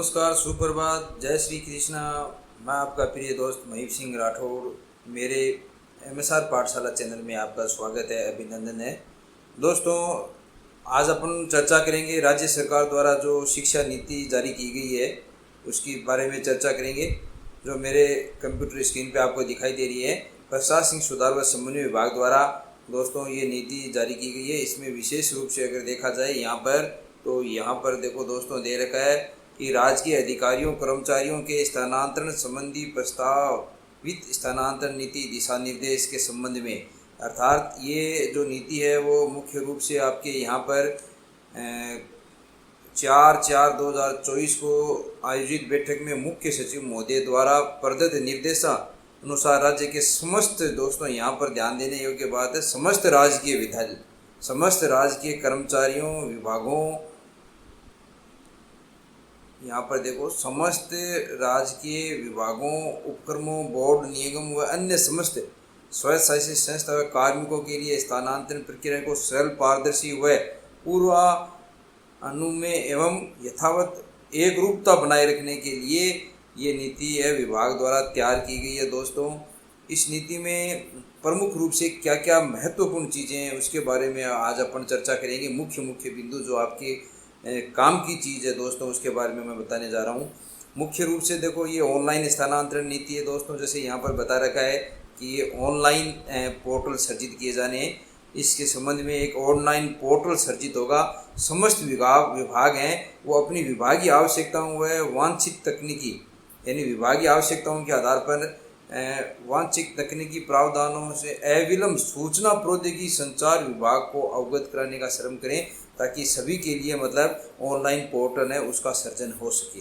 नमस्कार, सुप्रभात, जय श्री कृष्णा। मैं आपका प्रिय दोस्त महीप सिंह राठौर। मेरे MSR पाठशाला चैनल में आपका स्वागत है, अभिनंदन है। दोस्तों, आज अपन चर्चा करेंगे राज्य सरकार द्वारा जो शिक्षा नीति जारी की गई है उसके बारे में चर्चा करेंगे। जो मेरे कंप्यूटर स्क्रीन पे आपको दिखाई दे रही है, प्रशासनिक सुधार व समन्वय विभाग द्वारा दोस्तों ये नीति जारी की गई है। इसमें विशेष रूप से अगर देखा जाए यहाँ पर देखो दोस्तों, दे रखा है कि राजकीय अधिकारियों कर्मचारियों के स्थानांतरण संबंधी प्रस्तावित स्थानांतरण नीति दिशा निर्देश के संबंध में, अर्थात ये जो नीति है वो मुख्य रूप से आपके यहाँ पर 4/4/2024 को आयोजित बैठक में मुख्य सचिव महोदय द्वारा प्रदत्त निर्देशानुसार राज्य के समस्त, दोस्तों यहाँ पर ध्यान देने योग्य बात है, समस्त राजकीय कर्मचारियों विभागों, यहाँ पर देखो समस्त राजकीय विभागों, उपक्रमों, बोर्ड, निगम व अन्य समस्त स्वयंशासित संस्था व कार्मिकों के लिए स्थानांतरण प्रक्रिया को सरल, पारदर्शी व पूर्वानुमेय एवं यथावत एक रूपता बनाए रखने के लिए ये नीति है विभाग द्वारा तैयार की गई है। दोस्तों, इस नीति में प्रमुख रूप से क्या क्या महत्वपूर्ण चीज़ें हैं उसके बारे में आज अपन चर्चा करेंगे। मुख्य बिंदु जो आपके काम की चीज़ है दोस्तों, उसके बारे में मैं बताने जा रहा हूँ। मुख्य रूप से देखो, ये ऑनलाइन स्थानांतरण नीति है दोस्तों। जैसे यहाँ पर बता रखा है कि ये ऑनलाइन पोर्टल सर्जित किए जाने हैं। इसके संबंध में एक ऑनलाइन पोर्टल सर्जित होगा। समस्त विभाग हैं वो अपनी विभागीय आवश्यकताओं व वांछित तकनीकी, यानी विभागीय आवश्यकताओं के आधार पर वांछित तकनीकी प्रावधानों से अविलंब सूचना प्रौद्योगिकी संचार विभाग को अवगत कराने का श्रम करें, ताकि सभी के लिए ऑनलाइन पोर्टल है उसका सर्जन हो सके।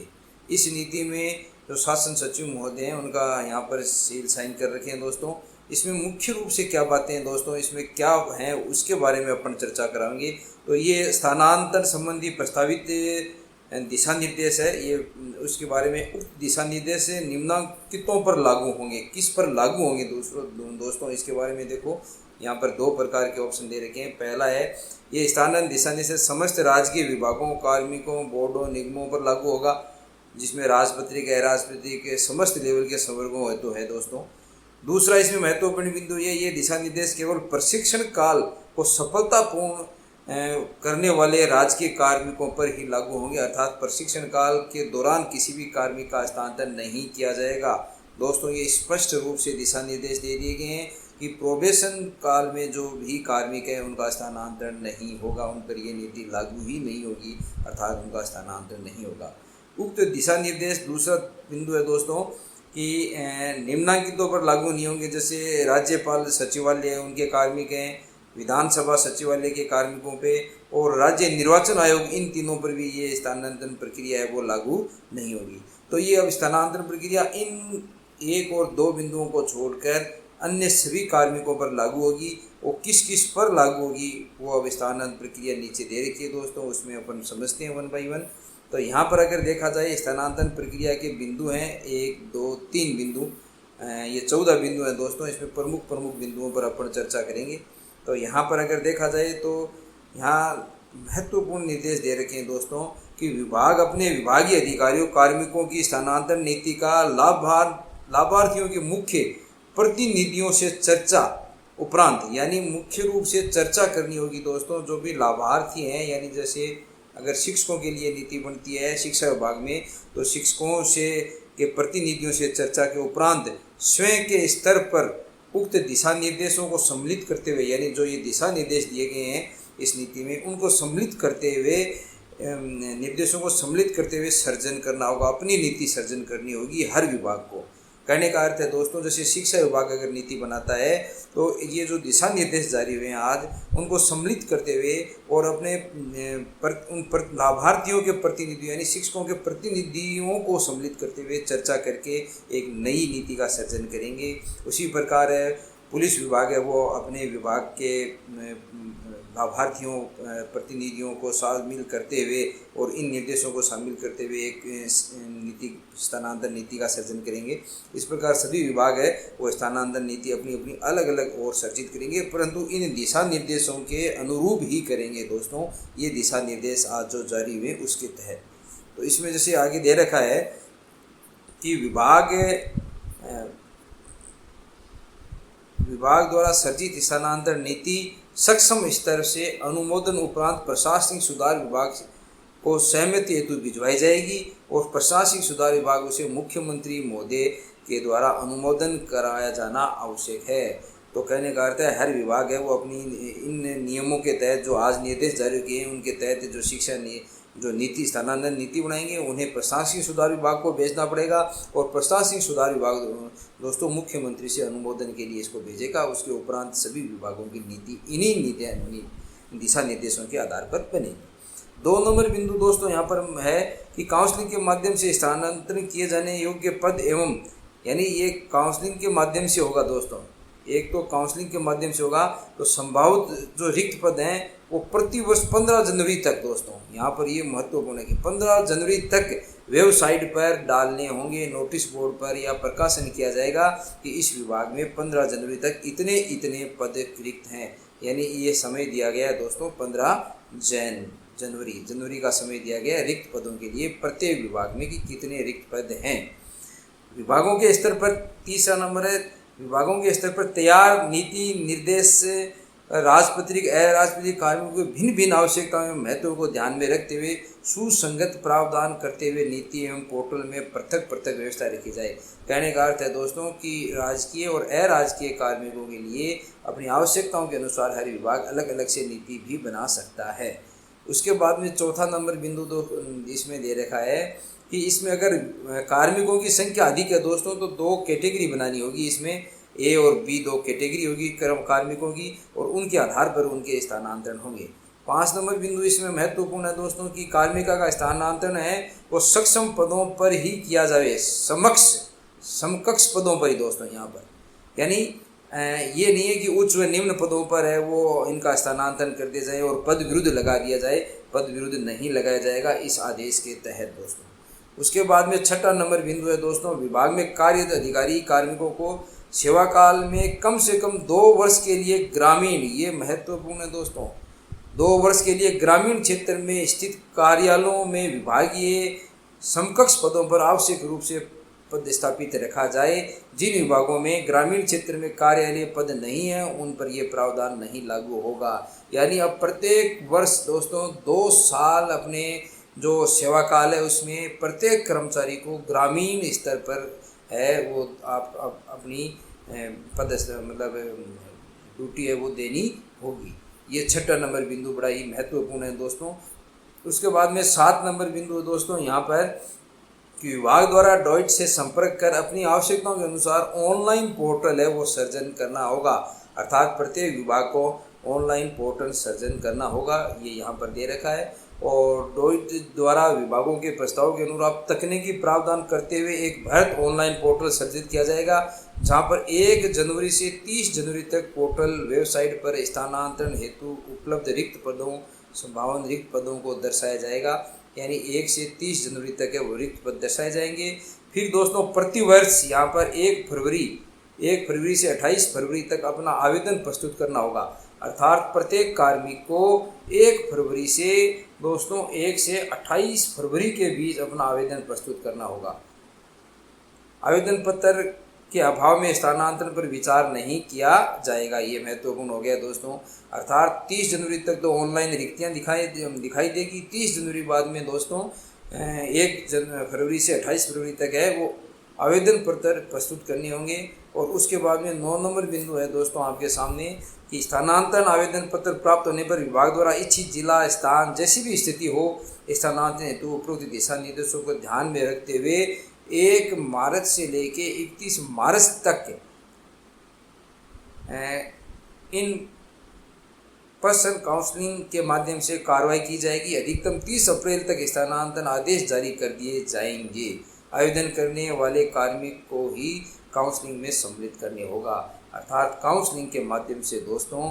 इस नीति में जो शासन सचिव महोदय हैं उनका यहाँ पर सील साइन कर रखे हैं दोस्तों। इसमें मुख्य रूप से क्या बातें हैं दोस्तों, इसमें क्या हैं उसके बारे में अपन चर्चा कराएंगे। तो ये स्थानांतरण संबंधी प्रस्तावित दिशा निर्देश है, ये उसके बारे में उक्त दिशा निर्देश निम्नलिखितों पर लागू होंगे। किस पर लागू होंगे दोस्तों, इसके बारे में देखो, यहाँ पर दो प्रकार के ऑप्शन दे रखे हैं। पहला है ये स्थानांतरण दिशा निर्देश समस्त राजकीय विभागों, कार्मिकों, बोर्डों, निगमों पर लागू होगा, जिसमें राजपत्रित, अराजपत्रित समस्त लेवल के संवर्गों हेतु है दोस्तों। दूसरा इसमें महत्वपूर्ण बिंदु ये दिशा निर्देश केवल प्रशिक्षण काल को सफलतापूर्ण करने वाले राजकीय कार्मिकों पर ही लागू होंगे, अर्थात प्रशिक्षण काल के दौरान किसी भी कार्मिक का स्थानांतरण नहीं किया जाएगा। दोस्तों, ये स्पष्ट रूप से दिशा निर्देश दे दिए गए हैं कि प्रोबेशन काल में जो भी कार्मिक है उनका स्थानांतरण नहीं होगा, उन पर ये नीति लागू ही नहीं होगी, अर्थात उनका स्थानांतरण नहीं होगा। उक्त दिशा निर्देश दूसरा बिंदु है दोस्तों कि निम्नलिखितों पर लागू नहीं होंगे। जैसे राज्यपाल सचिवालय उनके कार्मिक हैं, विधानसभा सचिवालय के कार्मिकों पे और राज्य निर्वाचन आयोग, इन तीनों पर भी ये स्थानांतरण प्रक्रिया है वो लागू नहीं होगी। तो ये अब स्थानांतरण प्रक्रिया इन 1 और 2 बिंदुओं को छोड़कर अन्य सभी कार्मिकों पर लागू होगी। वो किस किस पर लागू होगी वो अब स्थानांतरण प्रक्रिया नीचे दे रखी है दोस्तों, उसमें अपन समझते हैं 1 बाय 1। तो यहाँ पर अगर देखा जाए स्थानांतरण प्रक्रिया के बिंदु हैं 1, 2, 3 बिंदु, ये 14 बिंदु हैं दोस्तों। इसमें प्रमुख बिंदुओं पर अपन चर्चा करेंगे। तो यहाँ पर अगर देखा जाए तो यहाँ महत्वपूर्ण निर्देश दे रखे हैं दोस्तों कि विभाग अपने विभागीय अधिकारियों कार्मिकों की स्थानांतरण नीति का लाभार्थियों के मुख्य प्रतिनिधियों से चर्चा उपरांत, यानी मुख्य रूप से चर्चा करनी होगी दोस्तों। जो भी लाभार्थी हैं, यानी जैसे अगर शिक्षकों के लिए नीति बनती है शिक्षा विभाग में, तो शिक्षकों से के प्रतिनिधियों से चर्चा के उपरांत स्वयं के स्तर पर उक्त दिशा निर्देशों को सम्मिलित करते हुए, यानी जो ये दिशा निर्देश दिए गए हैं इस नीति में, उनको सम्मिलित करते हुए, निर्देशों को सम्मिलित करते हुए सर्जन करना होगा, अपनी नीति सर्जन करनी होगी हर विभाग को। कहने का अर्थ है दोस्तों, जैसे शिक्षा विभाग अगर नीति बनाता है तो ये जो दिशा निर्देश जारी हुए हैं आज, उनको सम्मिलित करते हुए और अपने लाभार्थियों के प्रतिनिधियों यानी शिक्षकों के प्रतिनिधियों को सम्मिलित करते हुए चर्चा करके एक नई नीति का सर्जन करेंगे। उसी प्रकार पुलिस विभाग है वो अपने विभाग के लाभार्थियों प्रतिनिधियों को शामिल करते हुए और इन निर्देशों को शामिल करते हुए एक स्थानांतरण नीति का सर्जन करेंगे। इस प्रकार सभी विभाग है वो स्थानांतरण नीति अपनी अपनी अलग अलग और सर्जित करेंगे, परंतु इन दिशा निर्देशों के अनुरूप ही करेंगे दोस्तों। ये दिशा निर्देश आज जो जारी हुए उसके तहत। तो इसमें जैसे आगे दे रखा है कि विभाग द्वारा सर्जित स्थानांतरण नीति सक्षम स्तर से अनुमोदन उपरांत प्रशासनिक सुधार विभाग को सहमति हेतु भिजवाई जाएगी और प्रशासनिक सुधार विभागों से मुख्यमंत्री महोदय के द्वारा अनुमोदन कराया जाना आवश्यक है। तो कहने का अर्थ है हर विभाग है वो अपनी इन नियमों के तहत जो आज निर्देश जारी किए हैं उनके तहत जो जो नीति स्थानांतरण नीति बनाएंगे उन्हें प्रशासनिक सुधार विभाग को भेजना पड़ेगा और प्रशासनिक सुधार विभाग दोस्तों मुख्यमंत्री से अनुमोदन के लिए इसको भेजेगा। उसके उपरांत सभी विभागों की नीति इन्हीं दिशा निर्देशों के आधार पर बनेगी। 2 नंबर बिंदु दोस्तों यहाँ पर है कि काउंसलिंग के माध्यम से स्थानांतरण किए जाने योग्य पद एवं, यानी ये काउंसलिंग के माध्यम से होगा दोस्तों। एक तो काउंसलिंग के माध्यम से होगा तो संभावित जो रिक्त पद हैं वो प्रतिवर्ष 15 जनवरी तक दोस्तों, यहाँ पर ये महत्वपूर्ण है कि 15 जनवरी तक वेबसाइट पर डालने होंगे, नोटिस बोर्ड पर या प्रकाशन किया जाएगा कि इस विभाग में 15 जनवरी तक इतने इतने पद रिक्त हैं। यानी ये समय दिया गया है दोस्तों 15 जनवरी का समय दिया गया है रिक्त पदों के लिए प्रत्येक विभाग में कि कितने रिक्त पद हैं। विभागों के स्तर पर तीसरा नंबर है, विभागों के स्तर पर तैयार नीति निर्देश राजपत्रित अराजपत्रित कार्मिकों की भिन्न भिन्न आवश्यकताओं एवं महत्व को ध्यान में रखते हुए सुसंगत प्रावधान करते हुए नीति एवं पोर्टल में पृथक व्यवस्था रखी जाए। कहने का अर्थ है दोस्तों कि राजकीय और अराजकीय कार्मिकों के लिए अपनी आवश्यकताओं के अनुसार हर विभाग अलग अलग से नीति भी बना सकता है। उसके बाद में चौथा नंबर बिंदु इसमें दे रखा है कि इसमें अगर कार्मिकों की संख्या अधिक है दोस्तों तो 2 कैटेगरी बनानी होगी। इसमें ए और बी 2 कैटेगरी होगी कार्मिकों की और उनके आधार पर उनके स्थानांतरण होंगे। 5 नंबर बिंदु इसमें महत्वपूर्ण है दोस्तों कि कार्मिका का स्थानांतरण है वो सक्षम पदों पर ही किया जाए, समकक्ष पदों पर ही दोस्तों यहाँ पर, यानी ये नहीं है कि उच्च व निम्न पदों पर है वो इनका स्थानांतरण कर दिया जाए और पद विरुद्ध लगा दिया जाए। पद विरुद्ध नहीं लगाया जाएगा इस आदेश के तहत दोस्तों। उसके बाद में 6ठा नंबर बिंदु है दोस्तों, विभाग में कार्यरत अधिकारी कार्मिकों को सेवा काल में कम से कम 2 वर्ष के लिए ग्रामीण, ये महत्वपूर्ण है दोस्तों, 2 वर्ष के लिए ग्रामीण क्षेत्र में स्थित कार्यालयों में विभागीय समकक्ष पदों पर आवश्यक रूप से पद स्थापित रखा जाए। जिन विभागों में ग्रामीण क्षेत्र में कार्यालय पद नहीं है उन पर यह प्रावधान नहीं लागू होगा। यानी अब प्रत्येक वर्ष दोस्तों 2 साल अपने जो सेवा काल है उसमें प्रत्येक कर्मचारी को ग्रामीण स्तर पर है वो आप अपनी पद मतलब ड्यूटी है वो देनी होगी। ये 6ठा नंबर बिंदु बड़ा ही महत्वपूर्ण है दोस्तों। उसके बाद में 7 नंबर बिंदु दोस्तों यहाँ पर कि विभाग द्वारा डॉइट से संपर्क कर अपनी आवश्यकताओं के अनुसार ऑनलाइन पोर्टल है वो सर्जन करना होगा। अर्थात प्रत्येक विभाग को ऑनलाइन पोर्टल सर्जन करना होगा, ये यहाँ पर दे रखा है। और डॉइट द्वारा विभागों के प्रस्ताव के अनुरूप तकनीकी प्रावधान करते हुए एक बृहत ऑनलाइन पोर्टल सर्जित किया जाएगा जहां पर 1 जनवरी से 30 जनवरी तक पोर्टल वेबसाइट पर स्थानांतरण हेतु उपलब्ध रिक्त पदों संभावना रिक्त पदों को दर्शाया जाएगा। यानी 1 से 30 जनवरी तक है वो रिक्त पद दर्शाए जाएंगे। फिर दोस्तों प्रतिवर्ष यहाँ पर 1 फरवरी से 28 फरवरी तक अपना आवेदन प्रस्तुत करना होगा। अर्थात प्रत्येक कार्मिक को 1 फरवरी से दोस्तों 1 से 28 फरवरी के बीच अपना आवेदन प्रस्तुत करना होगा। आवेदन पत्र के अभाव में स्थानांतरण पर विचार नहीं किया जाएगा, ये महत्वपूर्ण हो गया दोस्तों। अर्थात 30 जनवरी तक तो ऑनलाइन रिक्तियाँ दिखाई देगी। 30 जनवरी बाद में दोस्तों 1 फरवरी से 28 फरवरी तक है वो आवेदन पत्र प्रस्तुत करने होंगे। और उसके बाद में 9 नंबर बिंदु है दोस्तों आपके सामने कि स्थानांतरण आवेदन पत्र प्राप्त होने पर विभाग द्वारा इच्छित जिला स्थान जैसी भी स्थिति हो स्थानांतरण हेतु उपरोक्त दिशा निर्देशों को ध्यान में रखते हुए 1 मार्च से लेके 31 मार्च तक इन पर्सन काउंसलिंग के माध्यम से कार्रवाई की जाएगी। अधिकतम 30 अप्रैल तक स्थानांतरण आदेश जारी कर दिए जाएंगे। आवेदन करने वाले कार्मिक को ही काउंसलिंग में सम्मिलित करने होगा। अर्थात काउंसलिंग के माध्यम से दोस्तों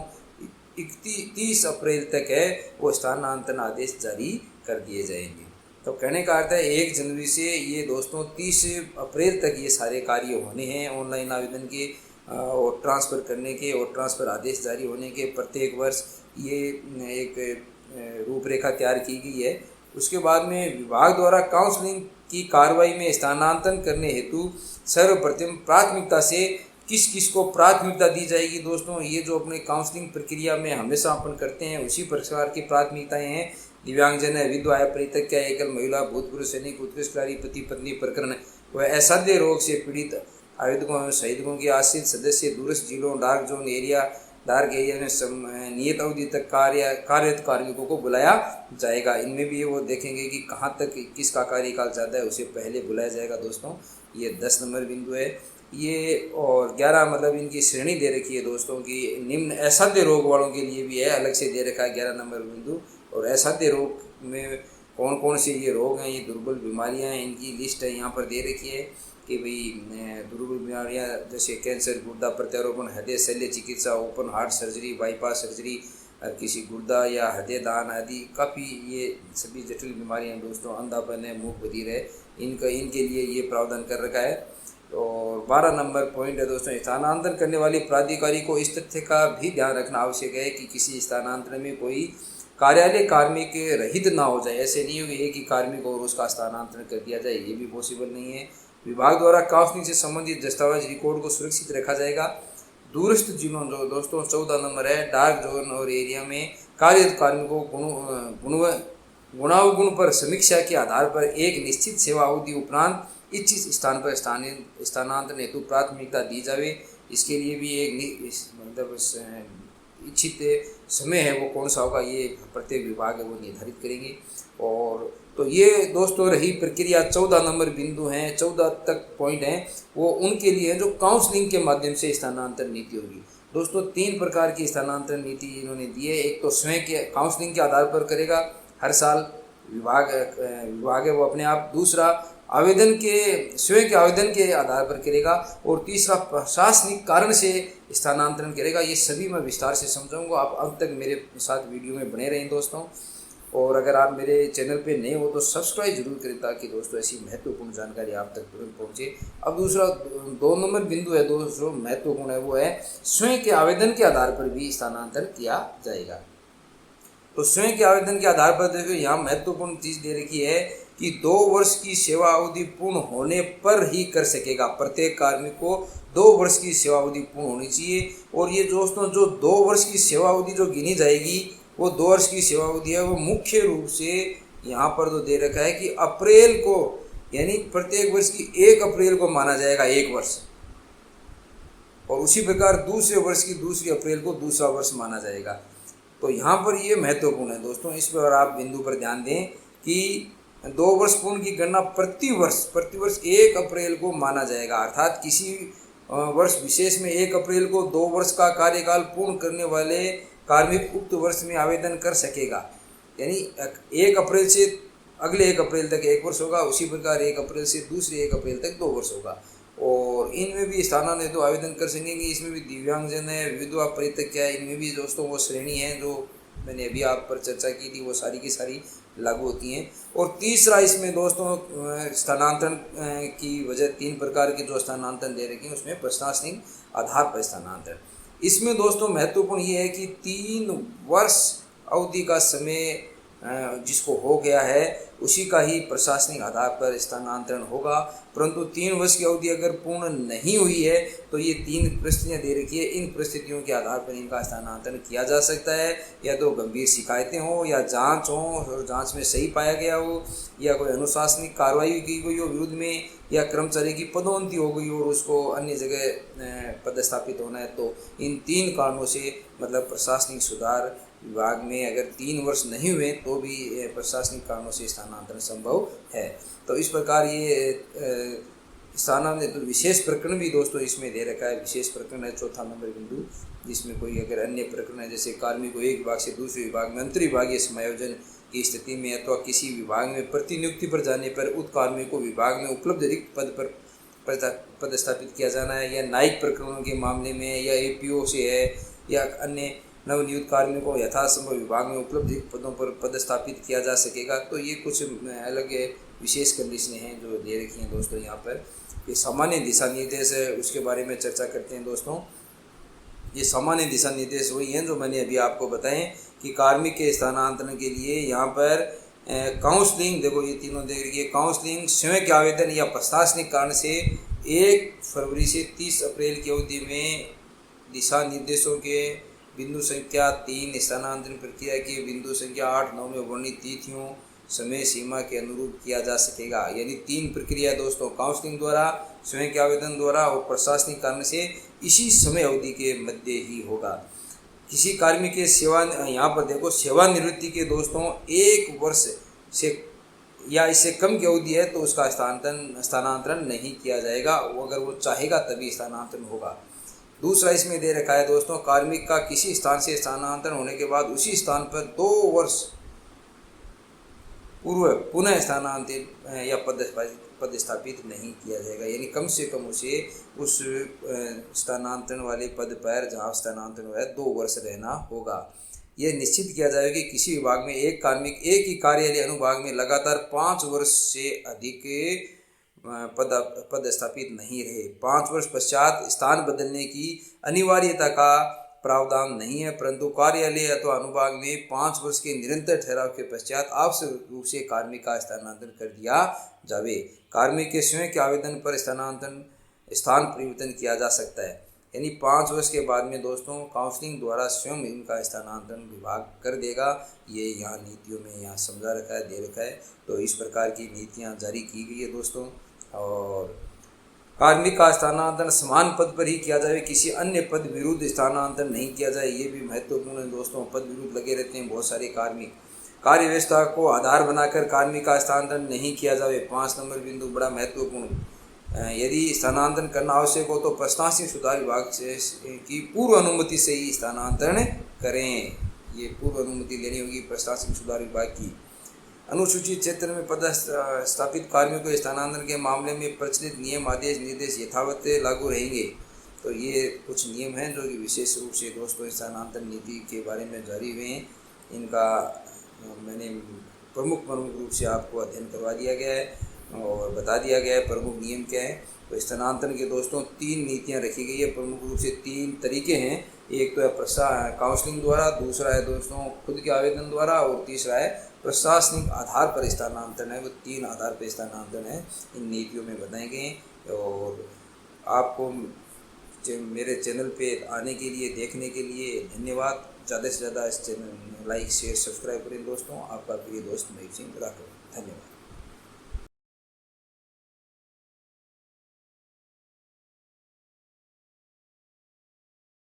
30 अप्रैल तक है वो स्थानांतरण आदेश जारी कर दिए जाएंगे। तो कहने का अर्थ है 1 जनवरी से ये दोस्तों 30 अप्रैल तक ये सारे कार्य होने हैं ऑनलाइन आवेदन के और ट्रांसफ़र करने के और ट्रांसफ़र आदेश जारी होने के। प्रत्येक वर्ष ये एक रूपरेखा तैयार की गई है। उसके बाद में विभाग द्वारा काउंसलिंग की कार्रवाई में स्थानांतरण करने हेतु सर्वप्रथम प्राथमिकता से किस किस को प्राथमिकता दी जाएगी दोस्तों। ये जो अपने काउंसलिंग प्रक्रिया में हमेशा अपन करते हैं उसी प्रकार की प्राथमिकताएं हैं। दिव्यांगजन, विधवा, परित्यक्ता, एकल महिला, भूतपूर्व सैनिक, उत्कृष्ट खिलाड़ी, पति पत्नी प्रकरण व असाध्य रोग से पीड़ित आवेदकों एवं शहीदों के आश्रित सदस्य दूरस्थ जिलों, डार्क एरिया में नियत अवधि तक कार्यरत कार्मिकों को बुलाया जाएगा। इनमें भी वो देखेंगे कि कहाँ तक किसका कार्यकाल ज़्यादा है उसे पहले बुलाया जाएगा दोस्तों। ये 10 नंबर बिंदु है ये। और 11 मतलब इनकी श्रेणी दे रखी है दोस्तों की निम्न असाध्य रोग वालों के लिए भी है, अलग से दे रखा है 11 नंबर बिंदु। और असाध्य रोग में कौन कौन से ये रोग हैं, ये दुर्बल बीमारियां हैं, इनकी लिस्ट है यहाँ पर दे रखी है कि भाई दुर्बल बीमारियां जैसे कैंसर, गुर्दा प्रत्यारोपण, हृदय शल्य चिकित्सा, open heart surgery, bypass surgery, किसी गुर्दा या हृदय दान आदि काफ़ी ये सभी जटिल बीमारियां हैं दोस्तों। अंधापन है, मूक बधिर है, इनके लिए ये प्रावधान कर रखा है। और 12 नंबर पॉइंट है दोस्तों, स्थानांतरण करने वाले प्राधिकारी को इस तथ्य का भी ध्यान रखना आवश्यक है कि किसी स्थानांतरण में कोई कार्यालय कार्मिक रहित ना हो जाए। ऐसे नहीं हो कि एक ही कार्मिक और उसका स्थानांतरण कर दिया जाए, ये भी पॉसिबल नहीं है। विभाग द्वारा काउंसलिंग से संबंधित दस्तावेज रिकॉर्ड को सुरक्षित रखा जाएगा। दूरस्थ जिलों जो दोस्तों 14 नंबर है, डार्क जोन और एरिया में कार्यरत कार्मिकों को गुणावगुण पर समीक्षा के आधार पर एक निश्चित सेवा अवधि उपरांत इच्छित स्थान पर स्थानांतरण हेतु प्राथमिकता दी जाए। इसके लिए भी एक मतलब इच्छित समय है वो कौन सा होगा, ये प्रत्येक विभाग है वो निर्धारित करेंगे। और तो ये दोस्तों रही प्रक्रिया। 14 नंबर बिंदु हैं, 14 तक पॉइंट हैं वो उनके लिए जो काउंसलिंग के माध्यम से स्थानांतरण नीति होगी दोस्तों। 3 प्रकार की स्थानांतरण नीति इन्होंने दी है। एक तो स्वयं के काउंसलिंग के आधार पर करेगा, हर साल विभाग है वो अपने आप। दूसरा स्वयं के आवेदन के आधार पर करेगा। और तीसरा प्रशासनिक कारण से स्थानांतरण करेगा। ये सभी मैं विस्तार से समझाऊंगा। आप अब तक मेरे साथ वीडियो में बने रहें दोस्तों। और अगर आप मेरे चैनल पे नए हो तो सब्सक्राइब जरूर करें ताकि दोस्तों ऐसी महत्वपूर्ण जानकारी आप तक तुरंत पहुंचे। अब दूसरा 2 नंबर बिंदु है दोस्तों, महत्वपूर्ण है, वो है स्वयं के आवेदन के आधार पर भी स्थानांतरण किया जाएगा। तो स्वयं के आवेदन के आधार पर देखो यहाँ महत्वपूर्ण चीज़ दे रखी है कि 2 वर्ष की सेवा अवधि पूर्ण होने पर ही कर सकेगा। प्रत्येक कार्मिक को 2 वर्ष की सेवा अवधि पूर्ण होनी चाहिए। और ये दोस्तों जो 2 वर्ष की सेवा अवधि जो गिनी जाएगी वो 2 वर्ष की सेवा अवधि है वो मुख्य रूप से यहाँ पर तो दे रखा है कि अप्रैल को, यानी प्रत्येक वर्ष की 1 अप्रैल को माना जाएगा 1 वर्ष। और उसी प्रकार दूसरे वर्ष की 2 अप्रैल को दूसरा वर्ष माना जाएगा। तो यहाँ पर ये महत्वपूर्ण है दोस्तों, इस पर आप बिंदु पर ध्यान दें कि 2 वर्ष पूर्ण की गणना प्रति वर्ष 1 अप्रैल को माना जाएगा। अर्थात किसी वर्ष विशेष में 1 अप्रैल को 2 वर्ष का कार्यकाल पूर्ण करने वाले कार्मिक उक्त वर्ष में आवेदन कर सकेगा। यानी 1 अप्रैल से अगले 1 अप्रैल तक 1 वर्ष होगा, उसी प्रकार 1 अप्रैल से दूसरे 1 अप्रैल तक 2 वर्ष होगा। और इनमें भी स्थानांतरण हेतु आवेदन कर सकेंगे। इसमें भी दिव्यांगजन है, विधवा, परित्यक्ता है, इनमें भी दोस्तों वो श्रेणी है जो मैंने अभी आप पर चर्चा की थी, वो सारी की सारी लागू होती हैं। और तीसरा इसमें दोस्तों स्थानांतरण की वजह 3 प्रकार के जो स्थानांतरण दे रखे हैं उसमें प्रशासनिक आधार पर स्थानांतरण। इसमें दोस्तों महत्वपूर्ण ये है कि 3 वर्ष अवधि का समय जिसको हो गया है उसी का ही प्रशासनिक आधार पर स्थानांतरण होगा। परंतु 3 वर्ष की अवधि अगर पूर्ण नहीं हुई है तो ये 3 परिस्थितियाँ दे रखी है। इन परिस्थितियों के आधार पर इनका स्थानांतरण किया जा सकता है। या तो गंभीर शिकायतें हो, या जांच हो और जांच में सही पाया गया हो, या कोई अनुशासनिक कार्रवाई की गई हो विरुद्ध में, या कर्मचारी की पदोन्नति हो गई हो और उसको अन्य जगह पदस्थापित होना है। तो इन 3 कारणों से मतलब प्रशासनिक सुधार विभाग में अगर 3 वर्ष नहीं हुए तो भी प्रशासनिक कारणों से स्थानांतरण संभव है। तो इस प्रकार ये स्थानांतरण विशेष प्रकरण भी दोस्तों इसमें दे रखा है। विशेष प्रकरण है 4था नंबर बिंदु, जिसमें कोई अगर अन्य प्रकरण है जैसे कार्मिक को एक विभाग से दूसरे विभाग में अंतर विभागीय समायोजन की स्थिति में अथवा किसी विभाग में प्रतिनियुक्ति पर जाने पर उक्त कार्मिक को विभाग में उपलब्ध रिक्त पद पर पदस्थापित किया जाना है, या न्यायिक प्रकरणों के मामले में, या APO से है, या अन्य नवनियुक्त कार्मिकों को यथासंभव विभाग में उपलब्ध पदों पर पदस्थापित किया जा सकेगा। तो ये कुछ अलग विशेष कंडीशनें हैं जो दे रखी हैं दोस्तों। यहाँ पर ये सामान्य दिशा निर्देश है, उसके बारे में चर्चा करते हैं दोस्तों। ये सामान्य दिशा निर्देश वही हैं जो मैंने अभी आपको बताएं कि कार्मिक के स्थानांतरण के लिए यहाँ पर काउंसलिंग, देखो ये तीनों देख रही है, काउंसलिंग, स्वयं के आवेदन या प्रशासनिक कारण से 1 फरवरी से 30 अप्रैल की अवधि में दिशा निर्देशों के बिंदु संख्या 3 स्थानांतरण प्रक्रिया के बिंदु संख्या 8-9 में वर्णित तिथियों समय सीमा के अनुरूप किया जा सकेगा। यानी 3 प्रक्रिया दोस्तों, काउंसलिंग द्वारा, स्वयं के आवेदन द्वारा और प्रशासनिक कारण से इसी समय अवधि के मध्य ही होगा। किसी कार्मिक के सेवा, यहाँ पर देखो सेवानिवृत्ति के दोस्तों 1 वर्ष से या इससे कम की अवधि है तो उसका स्थानांतरण नहीं किया जाएगा, वो अगर वो चाहेगा तभी स्थानांतरण होगा। दूसरा इसमें दे रखा है दोस्तों, कार्मिक का किसी स्थान से स्थानांतरण होने के बाद उसी स्थान पर 2 वर्ष पूर्व पुनः स्थानांतरित या पदस्थापित नहीं किया जाएगा। यानी कम से कम उसे उस स्थानांतरण वाले पद पर जहाँ स्थानांतरण हुआ है 2 वर्ष रहना होगा। यह निश्चित किया जाएगा कि किसी विभाग में एक कार्मिक एक ही कार्यालय अनुभाग में लगातार 5 वर्ष से अधिक पदस्थापित नहीं रहे। 5 वर्ष पश्चात स्थान बदलने की अनिवार्यता का प्रावधान नहीं है, परंतु कार्यालय अथवा अनुभाग में 5 वर्ष के निरंतर ठहराव के पश्चात आवश्यक रूप से कार्मिक का स्थानांतरण कर दिया जावे। कार्मिक के स्वयं के आवेदन पर स्थानांतरण स्थान परिवर्तन किया जा सकता है। यानी 5 वर्ष के बाद में दोस्तों काउंसलिंग द्वारा स्वयं इनका स्थानांतरण विभाग कर देगा। ये यहाँ नीतियों में यहाँ समझा रखा है, दे रखा है। तो इस प्रकार की नीतियाँ जारी की गई है दोस्तों। और कार्मिक का स्थानांतरण समान पद पर ही किया जाए, किसी अन्य पद विरुद्ध स्थानांतरण नहीं किया जाए। ये भी महत्वपूर्ण है दोस्तों। पद विरुद्ध लगे रहते हैं बहुत सारे कार्मिक। कार्य व्यवस्था को आधार बनाकर कार्मिक का स्थानांतरण नहीं किया जाए। 5 नंबर बिंदु बड़ा महत्वपूर्ण। यदि स्थानांतरण करना आवश्यक हो तो प्रशासनिक सुधार विभाग से की पूर्व अनुमति से ही स्थानांतरण करें। ये पूर्व अनुमति लेनी होगी प्रशासनिक सुधार विभाग की। अनुसूचित क्षेत्र में पदस्थापित कार्मिकों के स्थानांतरण के मामले में प्रचलित नियम, आदेश, निर्देश यथावत लागू रहेंगे। तो ये कुछ नियम हैं जो कि विशेष रूप से दोस्तों स्थानांतरण नीति के बारे में जारी हुए हैं। इनका मैंने प्रमुख रूप से आपको अध्ययन करवा दिया गया है और बता दिया गया है प्रमुख नियम क्या है। तो स्थानांतरण के दोस्तों 3 नीतियाँ रखी गई है। प्रमुख रूप से 3 तरीके हैं। एक तो है काउंसलिंग द्वारा, दूसरा है दोस्तों खुद के आवेदन द्वारा और तीसरा है प्रशासनिक आधार पर स्थानांतरण है। वो 3 आधार पर स्थानांतरण है, इन नीतियों में बताए गए। और आपको मेरे चैनल पे आने के लिए, देखने के लिए धन्यवाद। ज़्यादा से ज़्यादा इस चैनल लाइक, शेयर, सब्सक्राइब करें दोस्तों। आपका प्रिय दोस्त मयूर सिंह राठौर। धन्यवाद।